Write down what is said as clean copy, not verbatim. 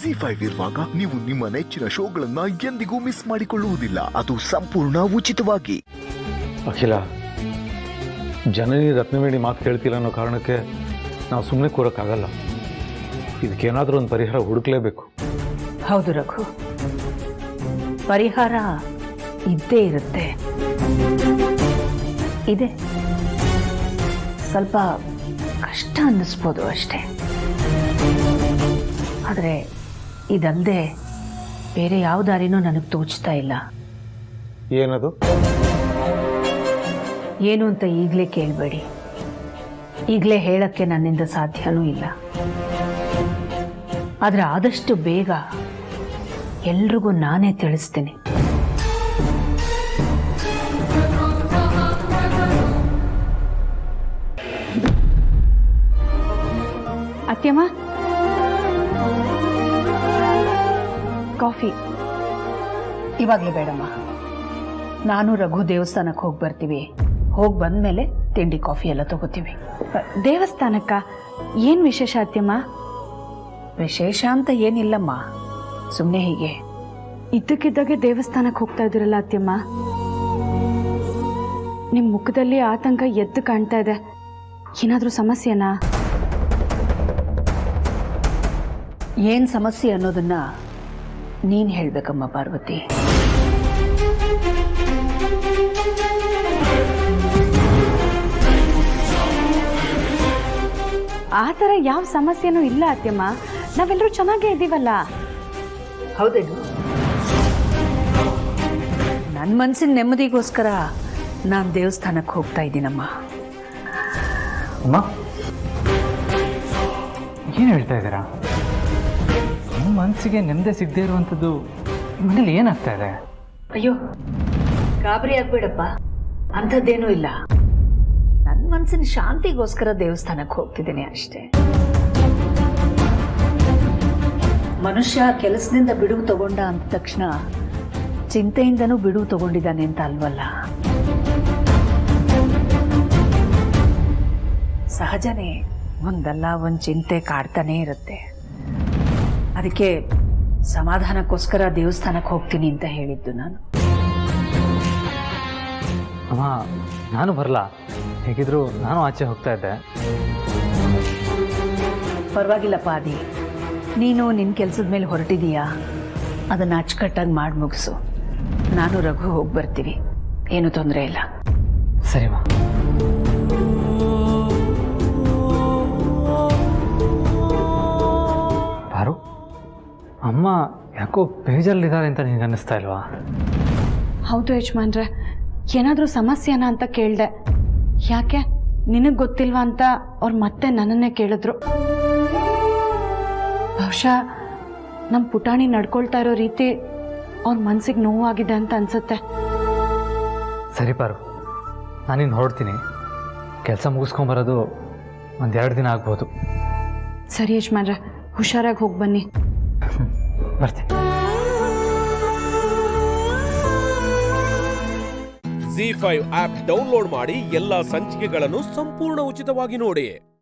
ZEE5 ಇರುವಾಗ ನೀವು ನಿಮ್ಮ ನೆಚ್ಚಿನ ಶೋಗಳನ್ನ ಎಂದಿಗೂ ಮಿಸ್ ಮಾಡಿಕೊಳ್ಳುವುದಿಲ್ಲ. ಅದು ಸಂಪೂರ್ಣ ಉಚಿತವಾಗಿ. ಅಖಿಲ, ಜನನಿ ರತ್ನವೇಣಿ ಮಾತು ಕೇಳ್ತಿಲ್ಲ ಅನ್ನೋ ಕಾರಣಕ್ಕೆ ನಾವು ಸುಮ್ಮನೆ ಕೂರಕ್ಕಾಗಲ್ಲ. ಇದಕ್ಕೇನಾದರೂ ಒಂದು ಪರಿಹಾರ ಹುಡುಕ್ಲೇಬೇಕು. ಹೌದು ರಘು, ಪರಿಹಾರ ಇದ್ದೇ ಇರುತ್ತೆ. ಇದೆ, ಸ್ವಲ್ಪ ಕಷ್ಟ ಅನ್ನಿಸ್ಬೋದು ಅಷ್ಟೇ. ಆದರೆ ಇದಲ್ಲದೆ ಬೇರೆ ಯಾವ ದಾರಿನೂ ನನಗೆ ತೋಚ್ತಾ ಇಲ್ಲ. ಏನದು? ಏನು ಅಂತ ಈಗಲೇ ಕೇಳಬೇಡಿ. ಈಗಲೇ ಹೇಳಕ್ಕೆ ನನ್ನಿಂದ ಸಾಧ್ಯನೂ ಇಲ್ಲ. ಆದರೆ ಆದಷ್ಟು ಬೇಗ ಎಲ್ರಿಗೂ ನಾನೇ ತಿಳಿಸ್ತೀನಿ. ಅತ್ಯಮ್ಮ, ಕಾಫಿ ಇವಾಗಲೇ ಬೇಡಮ್ಮ. ನಾನು ರಘು ದೇವಸ್ಥಾನಕ್ಕೆ ಹೋಗಿ ಬರ್ತೀವಿ. ಹೋಗಿ ಬಂದಮೇಲೆ ತಿಂಡಿ ಕಾಫಿ ಎಲ್ಲ ತಗೋತೀವಿ. ದೇವಸ್ಥಾನಕ್ಕ ಏನು ವಿಶೇಷ ಅತ್ಯಮ್ಮ? ವಿಶೇಷ ಅಂತ ಏನಿಲ್ಲಮ್ಮ, ಸುಮ್ಮನೆ ಹೀಗೆ. ಇದ್ದಕ್ಕಿದ್ದಾಗೆ ದೇವಸ್ಥಾನಕ್ಕೆ ಹೋಗ್ತಾ ಇದ್ದೀರಲ್ಲ ಅತ್ಯಮ್ಮ, ನಿಮ್ಮ ಮುಖದಲ್ಲಿ ಆತಂಕ ಎದ್ದು ಕಾಣ್ತಾ ಇದೆ. ಏನಾದರೂ ಸಮಸ್ಯೆನಾ? ಏನು ಸಮಸ್ಯೆ ಅನ್ನೋದನ್ನ ನೀನು ಹೇಳಬೇಕಮ್ಮ ಪಾರ್ವತಿ. ಆ ಥರ ಯಾವ ಸಮಸ್ಯೆನೂ ಇಲ್ಲ ಅತ್ಯಮ್ಮ, ನಾವೆಲ್ಲರೂ ಚೆನ್ನಾಗೇ ಇದ್ದೀವಲ್ಲ. ಹೌದೇನು? ನನ್ನ ಮನಸ್ಸಿನ ನೆಮ್ಮದಿಗೋಸ್ಕರ ನಾನು ದೇವಸ್ಥಾನಕ್ಕೆ ಹೋಗ್ತಾ ಇದ್ದೀನಮ್ಮ. ಅಮ್ಮ, ಏನು ಹೇಳ್ತಾ ಇದ್ದೀರಾ? ನಿಮ್ಮ ಮನಸ್ಸಿಗೆ ನೆಮ್ಮದಿ ಸಿಗದೇ ಇರುವಂಥದ್ದು ಮನೇಲಿ ಏನಾಗ್ತಾ ಇದೆ? ಅಯ್ಯೋ, ಗಾಬರಿ ಆಗ್ಬೇಡಪ್ಪ, ಅಂಥದ್ದೇನೂ ಇಲ್ಲ. ನನ್ನ ಮನಸ್ಸಿನ ಶಾಂತಿಗೋಸ್ಕರ ದೇವಸ್ಥಾನಕ್ಕೆ ಹೋಗ್ತಿದ್ದೀನಿ ಅಷ್ಟೇ. ಮನುಷ್ಯ ಕೆಲಸದಿಂದ ಬಿಡುವು ತಗೊಂಡ ಅಂದ ತಕ್ಷಣ ಚಿಂತೆಯಿಂದನೂ ಬಿಡುವು ತಗೊಂಡಿದ್ದಾನೆ ಅಂತ ಅಲ್ವಲ್ಲ. ಸಹಜನೇ, ಒಂದಲ್ಲ ಒಂದು ಚಿಂತೆ ಕಾಡ್ತಾನೇ ಇರುತ್ತೆ. ಅದಕ್ಕೆ ಸಮಾಧಾನಕ್ಕೋಸ್ಕರ ದೇವಸ್ಥಾನಕ್ಕೆ ಹೋಗ್ತೀನಿ ಅಂತ ಹೇಳಿದ್ದು ನಾನು. ಅಮ್ಮ, ನಾನು ಬರಲ್ಲ. ಹೇಗಿದ್ರು ನಾನು ಆಚೆ ಹೋಗ್ತಾ ಇದ್ದೆ. ಪರವಾಗಿಲ್ಲಪ್ಪ ಆದಿ, ನೀನು ನಿನ್ನ ಕೆಲಸದ ಮೇಲೆ ಹೊರಟಿದೀಯಾ, ಅದನ್ನು ಅಚ್ಚುಕಟ್ಟಾಗಿ ಮಾಡಿ ಮುಗಿಸು. ನಾನು ರಘು ಹೋಗಿ ಬರ್ತೀವಿ, ಏನೂ ತೊಂದರೆ ಇಲ್ಲ. ಸರಿಮ್ಮ. ಪಾರು, ಅಮ್ಮ ಯಾಕೋ ಬೇಜಾರಲ್ಲಿದ್ದಾರೆ ಅಂತ ನಿನಗೆ ಅನ್ನಿಸ್ತಾ ಇಲ್ವಾ? ಹೌದು ಯಜಮಾನ್ರೆ, ಏನಾದರೂ ಸಮಸ್ಯೆನಾ ಅಂತ ಕೇಳಿದೆ. ಯಾಕೆ, ನಿನಗೆ ಗೊತ್ತಿಲ್ವಾ ಅಂತ ಅವ್ರು ಮತ್ತೆ ನನ್ನನ್ನೇ ಕೇಳಿದ್ರು. ಬಹುಶಃ ನಮ್ಮ ಪುಟಾಣಿ ನಡ್ಕೊಳ್ತಾ ಇರೋ ರೀತಿ ಅವ್ರ ಮನ್ಸಿಗೆ ನೋವಾಗಿದೆ ಅಂತ ಅನ್ಸುತ್ತೆ. ಸರಿ ಪಾರು, ನಾನಿನ್ನು ಹೊರಡ್ತೀನಿ. ಕೆಲಸ ಮುಗಿಸ್ಕೊಂಬರೋದು 1-2 ದಿನ ಆಗ್ಬೋದು. ಸರಿ ಯಜಮಾನ್ರೆ, ಹುಷಾರಾಗಿ ಹೋಗಿ ಬನ್ನಿ. ಬರ್ತೀನಿ. ZEE5 ಆಪ್ ಡೌನ್ಲೋಡ್ ಮಾಡಿ ಎಲ್ಲಾ ಸಂಚಿಕೆಗಳನ್ನು ಸಂಪೂರ್ಣ ಉಚಿತವಾಗಿ ನೋಡಿ.